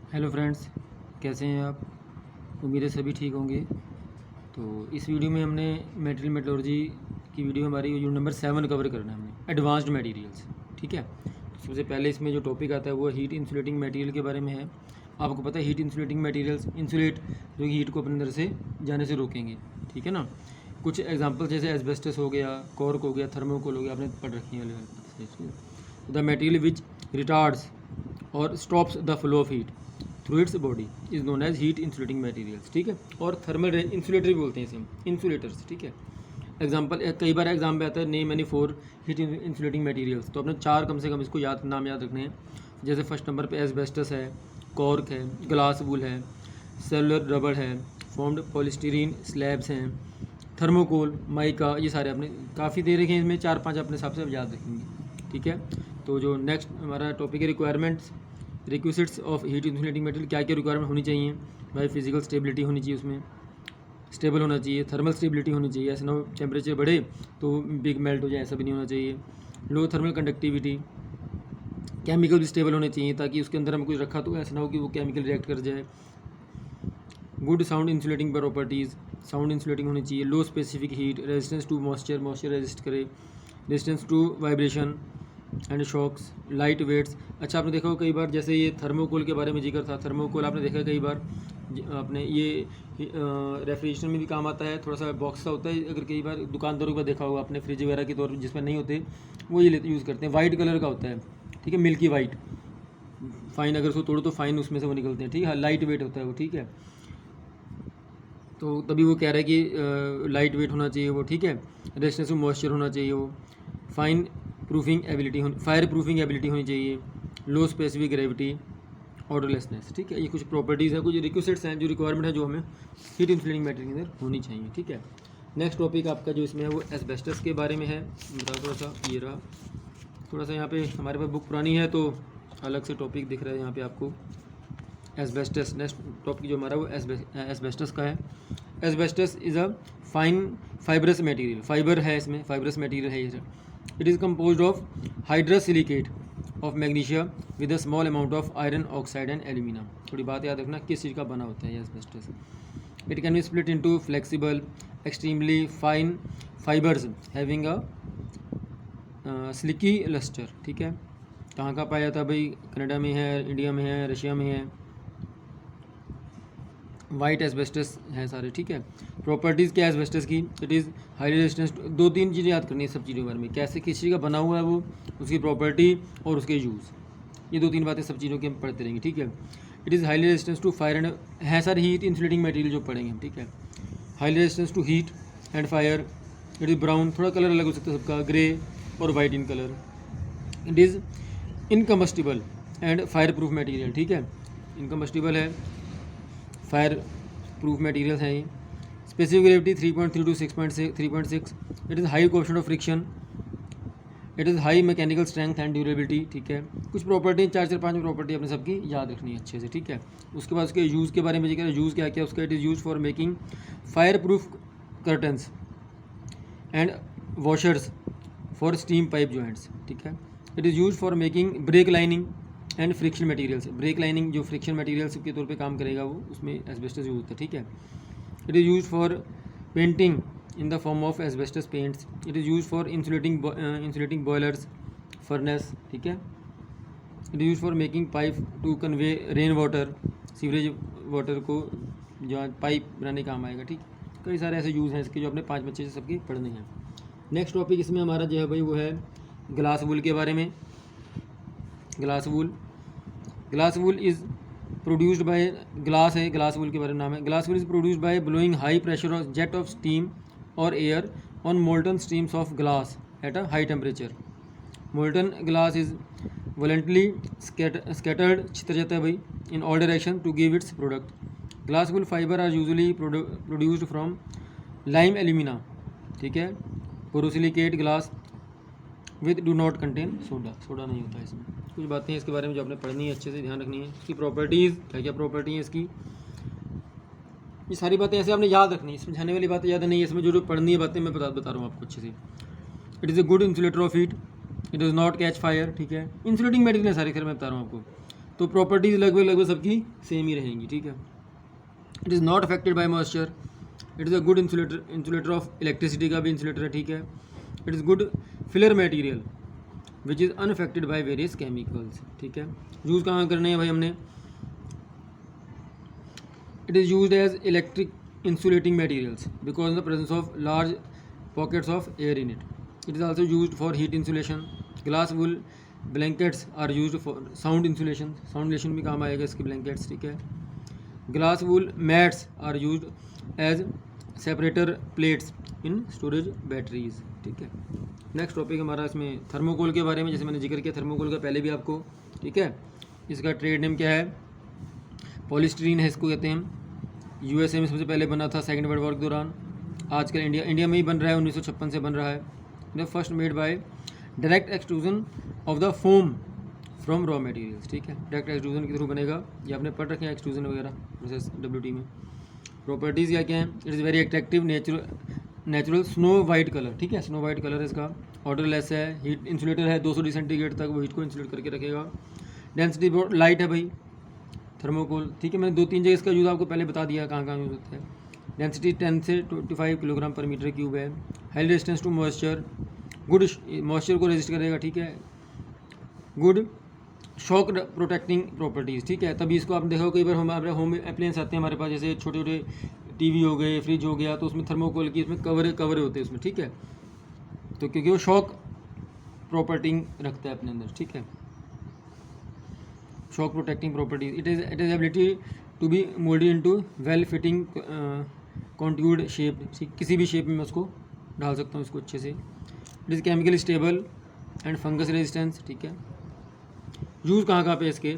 Hello friends, कैसे हैं आप? उम्मीद है सभी ठीक होंगे। तो इस वीडियो में हमने मटेरियल मेटलर्जी की वीडियो हमारी वीडियो नंबर 7 कवर करना है हमने, एडवांस्ड मटेरियल्स। ठीक है, तो सबसे पहले इसमें जो टॉपिक आता है वो हीट इंसुलेटिंग मटेरियल के बारे में है। आपको पता है हीट इंसुलेटिंग मटेरियल्स इंसुलेट जो कि हीट को अपने अंदर से जाने से रोकेंगे। ठीक है ना। कुछ एग्जांपल जैसे एस्बेस्टस हो गया, कॉर्क हो गया, थर्मोकोल हो गया, आपने पढ़ रखी है द मटेरियल विच रिटार्ड्स और stops the flow of heat through its body is known as heat insulating materials. ठीक है, और थर्मल इंसुलेटर भी बोलते हैं इसे हम, इंसुलेटर्स। ठीक है, एग्जांपल कई बार एग्जाम में आता है name any 4 heat insulating materials, तो अपने 4 कम से कम इसको नाम याद रखने हैं। जैसे फर्स्ट नंबर पे एस्बेस्टस है, कॉर्क है, ग्लास वूल है, सेलुलर रबड़ है, फॉर्म्ड पॉलिस्टीरीन स्लैब्स हैं, थर्मोकोल, माइका, ये सारे आपने काफ़ी दे रखे हैं इसमें, 4-5 अपने हिसाब से याद रखेंगे। ठीक है, तो जो नेक्स्ट हमारा टॉपिक है requirements, requisites of heat insulating material, क्या क्या रिक्वायरमेंट होनी चाहिए भाई? फिजिकल स्टेबिलिटी होनी चाहिए, उसमें स्टेबल होना चाहिए, थर्मल स्टेबिलिटी होनी चाहिए, ऐसा ना हो टेम्परेचर बढ़े तो बिग मेल्ट हो जाए, ऐसा भी नहीं होना चाहिए। लो थर्मल कंडक्टिविटी, केमिकल भी स्टेबल होने चाहिए ताकि उसके अंदर हम कुछ रखा तो ऐसा ना हो कि वो केमिकल रिएक्ट कर जाए। Good sound insulating properties, sound insulating होनी चाहिए। Low specific heat, resistance to moisture, moisture resist करे, resistance to vibration and shocks, light weights. अच्छा, आपने देखा हो कई बार, जैसे ये थर्मोकोल के बारे में जिक्र था, थर्मोकोल आपने देखा कई बार आपने ये रेफ्रिजरेशन में भी काम आता है, थोड़ा सा बॉक्स सा होता है। अगर कई बार दुकानदारों का देखा होगा आपने, फ्रिज वगैरह के तौर पर जिसमें नहीं होते वो ये यूज़ करते हैं, वाइट कलर का होता है। ठीक है, मिल्की वाइट, फाइन, अगर उसको तोड़ो तो फाइन उसमें से वो निकलते हैं। ठीक है, लाइट वेट होता है वो। ठीक है, तो तभी वो कह रहा है कि लाइट वेट होना चाहिए वो। ठीक है, रेजिस्टेंस टू मॉइस्चर होना चाहिए वो, फाइन प्रूफिंग एबिलिटी होनी, फायर प्रूफिंग एबिलिटी होनी चाहिए, लो स्पेसिफिक ग्रेविटी, ऑर्डरलेसनेस। ठीक है, ये कुछ प्रॉपर्टीज़ हैं, कुछ रिक्विजिट्स हैं, जो रिक्वायरमेंट है जो हमें हीट इंसुलेटिंग मटेरियल के अंदर होनी चाहिए। ठीक है, नेक्स्ट टॉपिक आपका जो इसमें है वो एस्बेस्टस के बारे में है। बताओ थोड़ा सा, ये रहा थोड़ा सा, यहाँ पे हमारे पास बुक पुरानी है तो अलग से टॉपिक दिख रहा है यहाँ पे आपको। एस्बेस्टस, नेक्स्ट टॉपिक जो हमारा वो एस्बेस्टस का है। Asbestos is a fine fibrous material, fibre है इसमें, फाइब्रस मटेरियल है ये। It is composed of hydrous silicate of magnesia with a small amount of iron oxide and alumina. थोड़ी बात याद रखना किस चीज़ का बना होता है ये asbestos. It can be split into flexible extremely fine fibres having a silky lustre. ठीक है, कहाँ का पाया जाता है भाई? कनाडा में है, इंडिया में है, रशिया में है। वाइट एस्बेस्टस है सारे। ठीक है, प्रॉपर्टीज़ क्या है एस्बेस्टस की? It is highly resistance. 2-3 चीज़ें याद करनी है सब चीज़ों के बारे में, कैसे किस चीज़ का बना हुआ है वो, उसकी प्रॉपर्टी और उसके यूज़। ये 2-3 बातें सब चीज़ों की हम पढ़ते रहेंगे। ठीक है, it is highly resistance to fire and, है सारे हीट इंसुलेटिंग मटेरियल जो पढ़ेंगे हम। ठीक है, highly resistance to heat and fire. It is brown, थोड़ा कलर अलग हो सकता है सबका, ग्रे और white in colour. It is incombustible and fire proof material. ठीक है, इनकम्बस्टिबल है, फायर प्रूफ मटेरियल है ये। Specific gravity 3.3 to 3.6। It is high coefficient of friction. It is high mechanical strength and durability. ठीक है, कुछ property 4-5 property अपने सबकी याद रखनी है अच्छे से। ठीक है, उसके बाद उसके यूज़ के बारे में जिक्र है, यूज़ क्या क्या उसका। It is use for making fire proof curtains and washers for steam pipe joints. ठीक है, it is use for making break lining and friction materials. Break lining जो फ्रिक्शन मटेरियल्स के तौर पे काम करेगा वो, उसमें एस्बेस्टस यूज होता है। ठीक है, it is use for painting in the form of asbestos paints. It is use for insulating boilers, furnace. ठीक है, it is use for making pipe to convey rain water, sewerage water को जो pipe बनाने काम आएगा। ठीक, कई सारे ऐसे यूज़ हैं इसके जो अपने 5 बच्चे से सबके पढ़ने हैं। नेक्स्ट टॉपिक इसमें हमारा जो है भाई वो है ग्लास वूल के बारे में। Glass wool, glass wool is produced by, glass है, ग्लास वूल के बारे में नाम है। Glass wool is produced by blowing high pressure of jet of steam और air on molten streams of glass at a high temperature. Molten glass is violently scattered, छितर जाता है भाई, in all direction to give its product. Glass wool fibre are usually produced from lime alumina. ठीक है, borosilicate glass with do not contain soda, soda नहीं होता इसमें। कुछ बातें हैं इसके बारे में जो आपने पढ़नी है, अच्छे से ध्यान रखनी है। इसकी प्रॉपर्टीज़, क्या क्या प्रॉपर्टी है इसकी, ये सारी बातें ऐसे आपने याद रखनी है, समझाने वाली बातें याद नहीं है इसमें, जो जो पढ़नी है बातें मैं बता रहा हूँ आपको अच्छे से। It is a good insulator of heat, it does not catch fire. ठीक है, इंसुलेटिंग मटेरियल है सारी, फिर मैं बता रहा हूँ आपको। तो प्रॉपर्टीज़ लगभग सबकी सेम ही रहेंगी, ठीक है। It is not affected by moisture, it is a good insulator of electricity का भी इंसुलेटर है, ठीक है। It is good filler material which is unaffected by various chemicals, ठीक है। यूज़ कहाँ करने हैं भाई हमने, it is used as electric insulating materials because of the presence of large pockets of air in it. It is also used for heat insulation. Glass wool blankets are used for sound insulation. Sound insulation भी काम आएगा इसके blankets, ठीक है। Glass wool mats are used as separator plates in storage batteries, ठीक है। Next topic हमारा इसमें थर्मोकोल के बारे में, जैसे मैंने जिक्र किया थर्मोकोल का पहले भी आपको, ठीक है। इसका ट्रेड नेम क्या है, पॉलीस्टीरीन है इसको कहते हैं। यूएसए में सबसे पहले बना था सेकंड वर्ल्ड वॉर के दौरान। आजकल इंडिया में ही बन रहा है, 1956 से बन रहा है। The first made by direct extrusion of the foam from raw materials, ठीक है। डायरेक्ट एक्सट्रूजन के थ्रू बनेगा, ये आपने पढ़ रखे हैं एक्सट्रूजन वगैरह प्रोसेस WT में। प्रॉपर्टीज़ क्या हैं, it is very attractive natural snow white colour, ठीक है। स्नो वाइट कलर है इसका, ऑर्डरलेस है, हीट इंसुलेटर है, 200 डिग्री सेंटीग्रेड तक वो हीट को इंसुलेट करके रखेगा। डेंसिटी बहुत लाइट है भाई थर्मोकोल, ठीक है। मैंने 2-3 जगह इसका यूज़ आपको पहले बता दिया कहाँ यूज़ होता है। डेंसिटी 10 से 25 किलोग्राम पर मीटर क्यूब है। High resistance to moisture, good moisture को रेजिस्ट करेगा, ठीक है। गुड शॉक प्रोटेक्टिंग प्रॉपर्टीज़, ठीक है। तभी इसको आपने देखा कई बार हमारे होम अप्लायंस आते हैं हमारे पास, जैसे छोटे छोटे टीवी हो गए, फ्रिज हो गया, तो उसमें थर्मोकोल की इसमें कवर होते हैं उसमें, ठीक है। तो क्योंकि वो शॉक प्रॉपर्टिंग रखता है अपने अंदर, ठीक है। Shock protecting properties, it is ability to be moulded into well fitting contoured shape, किसी भी शेप में मैं उसको डाल सकता हूँ इसको अच्छे से। It is chemical stable and fungus resistance, ठीक है। यूज़ कहाँ पे इसके,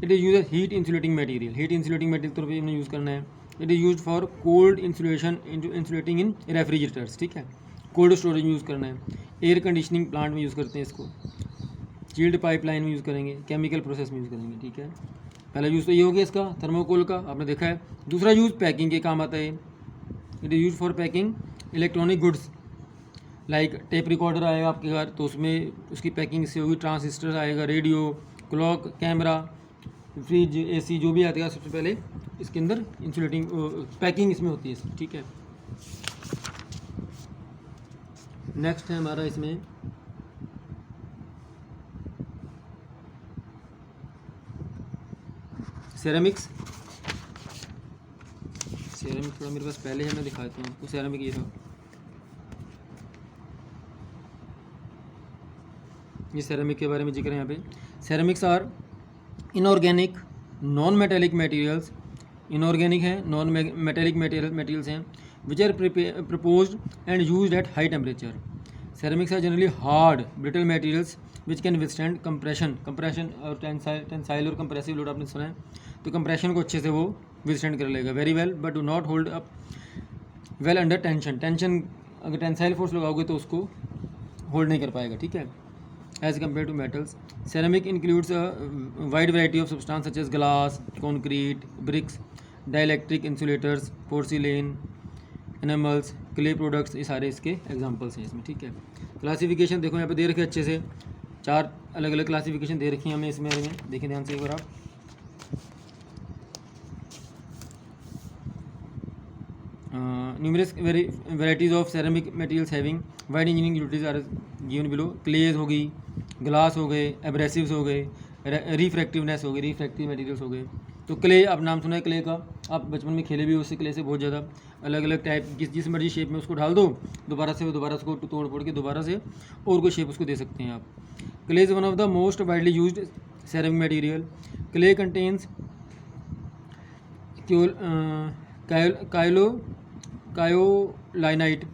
it is use heat insulating material, heat insulating material तौर पर हमने यूज़ करना है। It is use for cold insulation insulating in refrigerators, ठीक है। कोल्ड स्टोरेज में यूज़ करना है। एयर कंडीशनिंग प्लांट में यूज़ करते हैं इसको। चिल्ड पाइपलाइन में यूज़ करेंगे, केमिकल प्रोसेस में यूज़ करेंगे, ठीक है। पहला यूज़ तो ये हो गया इसका थर्मोकोल का, आपने देखा है। दूसरा यूज़ पैकिंग के काम आता है। It is use for packing electronic goods, like tape recorder आएगा आपके घर तो उसमें उसकी पैकिंग से होगी। ट्रांजिस्टर आएगा, radio, clock, camera, fridge, AC जो भी आएगा सबसे पहले इसके अंदर इंसुलेटिंग पैकिंग इसमें होती है इसकी, ठीक है। नेक्स्ट है हमारा इसमें सेरेमिक्स। सेरेमिक थोड़ा मेरे पास पहले है, मैं दिखाता हूँ आपको। सेरेमिक ये था, ये सेरेमिक के बारे में जिक्र है यहाँ पे। Ceramics are inorganic non metallic materials, inorganic है, नॉन मेटेलिक मटेरियल्स हैं, which are proposed and used at high temperature. Ceramics are generally hard brittle materials which can withstand compression और टेंसाइल और कंप्रेसिव लोड आपने सुना है, तो compression को अच्छे से वो विथस्टैंड कर लेगा very well, but do not hold up well under tension अगर टेंसाइल फोर्स लगाओगे तो उसको होल्ड नहीं कर पाएगा, ठीक है, as compare to metals. Ceramic includes a wide variety of substance such as glass, concrete, bricks, dielectric insulators, porcelain, enamels, clay products, ये सारे इसके एग्जांपल्स हैं इसमें, ठीक है। क्लासिफिकेशन देखो यहाँ पे दे रखे अच्छे से, 4 अलग अलग क्लासिफिकेशन दे रखी हैं हमें इसमें, देखें ध्यान से एक बार आप। Numerous varieties of ceramic materials having wide engineering utilities are given below. Clays हो गई, ग्लास हो गए, एब्रेसिव्स हो गए, रिफ्रैक्टिवनेस हो गई, रिफ्रैक्टिव मटेरियल्स हो गए। तो क्ले, आप नाम सुना है क्ले का, आप बचपन में खेले भी उससे, क्ले से बहुत ज़्यादा अलग अलग टाइप जिस मर्जी शेप में उसको डाल दो, दोबारा उसको तोड़ फोड़ के दोबारा से और कोई शेप उसको दे सकते हैं आप। Clay is one of the most widely used ceramic material. Clay contains kaolinite,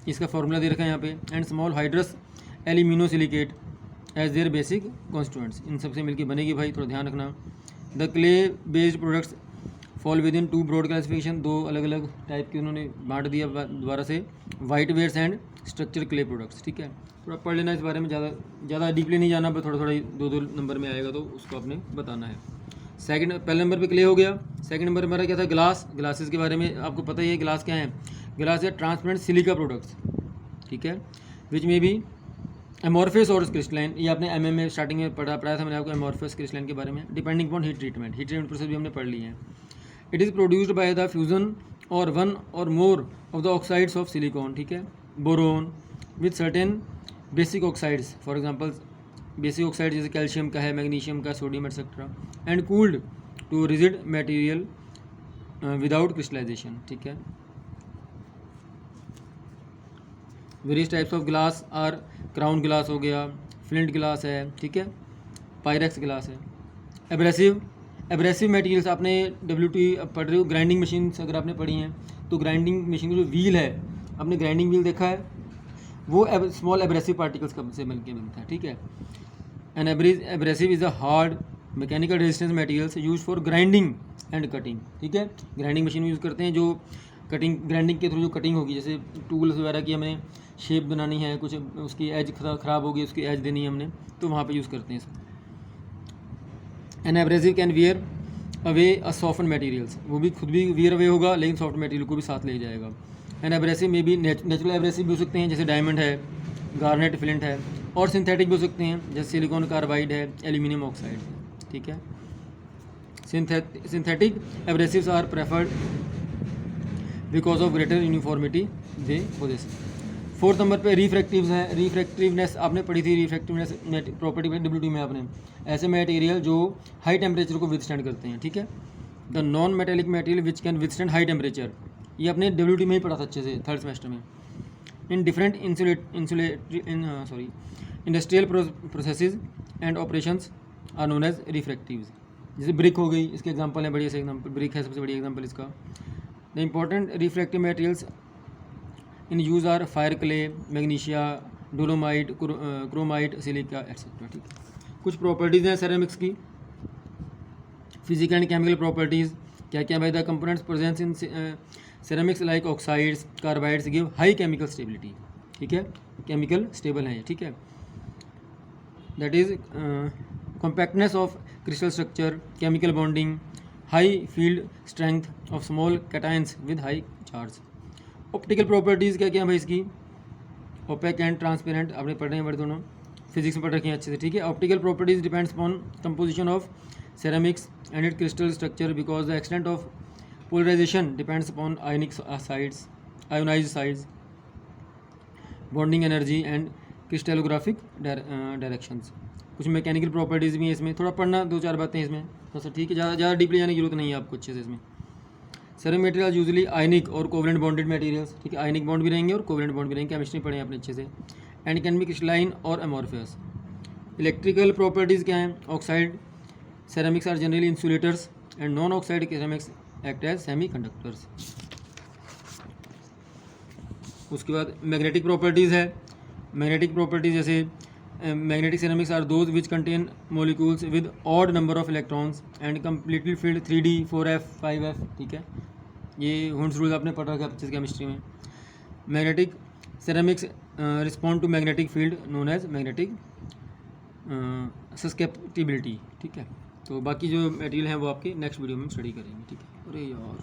इसका फॉर्मूला दे रखा है यहाँ पे, and small hydrous aluminosilicate as their basic constituents. इन सबसे मिलकर बनेगी भाई, थोड़ा ध्यान रखना। The clay based products fall within 2 broad classification, 2 अलग अलग टाइप के उन्होंने बांट दिया दोबारा से, white wares and structure clay products, ठीक है। थोड़ा पढ़ लेना इस बारे में, ज़्यादा डीपली नहीं जाना, पर थोड़ा 2 नंबर में आएगा तो उसको आपने बताना है। पहले नंबर पे क्ले हो गया। सेकंड नंबर हमारा क्या था, ग्लासेस के बारे में आपको पता ही है। ग्लास क्या है, ग्लास है ट्रांसपेरेंट सिलिका प्रोडक्ट्स, ठीक है, विच में भी एमोरफस और क्रिस्टलाइन, ये आपने एमए में स्टार्टिंग में पढ़ाया था मैंने आपको एमोरफस क्रिस्टलाइन के बारे में। Depending upon heat treatment process भी हमने पढ़ ली है। It is produced by the fusion और वन और more of the oxides of silicon, ठीक है, boron with certain basic oxides, for example basic oxide जैसे कैल्शियम का है, मैग्नीशियम का, sodium etcetera, and cooled to rigid material without crystallisation, ठीक है। Various types of glass are crown glass हो गया, फ्लिंट ग्लास है, ठीक है, पायरेक्स ग्लास है। एब्रेसिव मटेरियल्स आपने WT पढ़ रहे हो, ग्राइंडिंग मशीन अगर आपने पढ़ी हैं तो ग्राइंडिंग मशीन का जो व्हील है, आपने ग्राइंडिंग व्हील देखा है, वो स्मॉल एब्रेसिव पार्टिकल्स से मिलकर बनता है, ठीक है। An abrasive is a hard mechanical resistance materials use for grinding and cutting, ठीक है। ग्राइंडिंग मशीन यूज़ करते हैं जो कटिंग, ग्राइंडिंग के थ्रू जो कटिंग होगी, जैसे टूल्स वगैरह की हमें शेप बनानी है, कुछ उसकी एज ख़राब होगी, उसकी एज देनी है हमने, तो वहाँ पे यूज़ करते हैं इसको। An abrasive can wear away a soft materials, वो भी खुद भी वियर अवे होगा लेकिन सॉफ्ट मटेरियल को भी साथ ले जाएगा। एन एब्रेसिव में भी नेचुरल एब्रेसिव भी हो सकते हैं, जैसे डायमंड है, गार्नेट, फ्लिंट है, और सिंथेटिक भी हो सकते हैं, जैसे सिलिकॉन कार्बाइड है, एल्यूमिनियम ऑक्साइड है, ठीक है। Synthetic abrasives are preferred because of greater uniformity they possess. 4 number पे रिफ्रैक्टिव्स हैं। रिफ्रैक्टिवनेस आपने पढ़ी थी, रिफ्रैक्टिवनेस प्रॉपर्टी WT में आपने, ऐसे मटेरियल जो हाई टेम्परेचर को विदस्टैंड करते हैं, ठीक है। The non metallic material which can withstand high temperature, ये आपने WT में ही पढ़ा था अच्छे से 3rd सेमेस्टर में। In different industrial processes and operations are known as refractives. जैसे ब्रिक हो गई, इसके एग्जांपल है, बढ़िया से एग्जांपल ब्रिक है, सबसे बढ़िया एग्जांपल इसका। The important refractive materials in use are fire clay, magnesia, dolomite, chromite, silica etcetera, ठीक है। कुछ प्रॉपर्टीज़ हैं सेरेमिक्स की, फिजिकल एंड केमिकल प्रॉपर्टीज़ क्या क्या भाई। The components presence in ceramics like oxides, carbides give high chemical stability, ठीक है, केमिकल स्टेबल है ये, ठीक है। That is compactness of crystal structure, chemical bonding, high field strength of small cations with high charge. Optical properties क्या क्या है भाई इसकी, ओपेक एंड ट्रांसपेरेंट, आपने पढ़ रहे हैं बड़े दोनों, फिजिक्स में पढ़ रखे हैं अच्छे से, ठीक है। Optical properties depends upon composition of ceramics and its crystal structure because the extent of polarization depends upon ionized sides, bonding energy and crystallographic directions। कुछ मैकेनिकल प्रॉपर्टीज़ भी हैं इसमें, थोड़ा पढ़ना 2-4 बातें इसमें बस, ठीक है, ज़्यादा डीपली जाने की जरूरत नहीं है आपको अच्छे से इसमें। सेरेमिक मटेरियल यूजुअली आयनिक और कोवलेंट बॉन्डेड मटेरियल्स, ठीक है, आयनिक बॉन्ड भी रहेंगे और कोवलेंट बॉन्ड भी रहेंगे, केमिस्ट्री पढ़े आपने अच्छे से। एंड कैन बी क्रिस्टलाइन और अमोर्फियस। इलेक्ट्रिकल प्रॉपर्टीज़ क्या हैं, oxide ceramics are generally insulators and non-oxide ceramics act as semiconductors। उसके बाद मैग्नेटिक प्रॉपर्टीज़ है। मैग्नेटिक प्रॉपर्टीज़ जैसे magnetic ceramics are those which contain molecules with odd number of electrons and completely filled 3d 4f 5f, ठीक है, ये Hund's rule आपने पढ़ रखा है 25 केमिस्ट्री में। Magnetic ceramics respond to magnetic field known as magnetic susceptibility, ठीक है। तो बाकी जो मटेरियल हैं वो आपके नेक्स्ट वीडियो में स्टडी करेंगे, ठीक है। अरे यार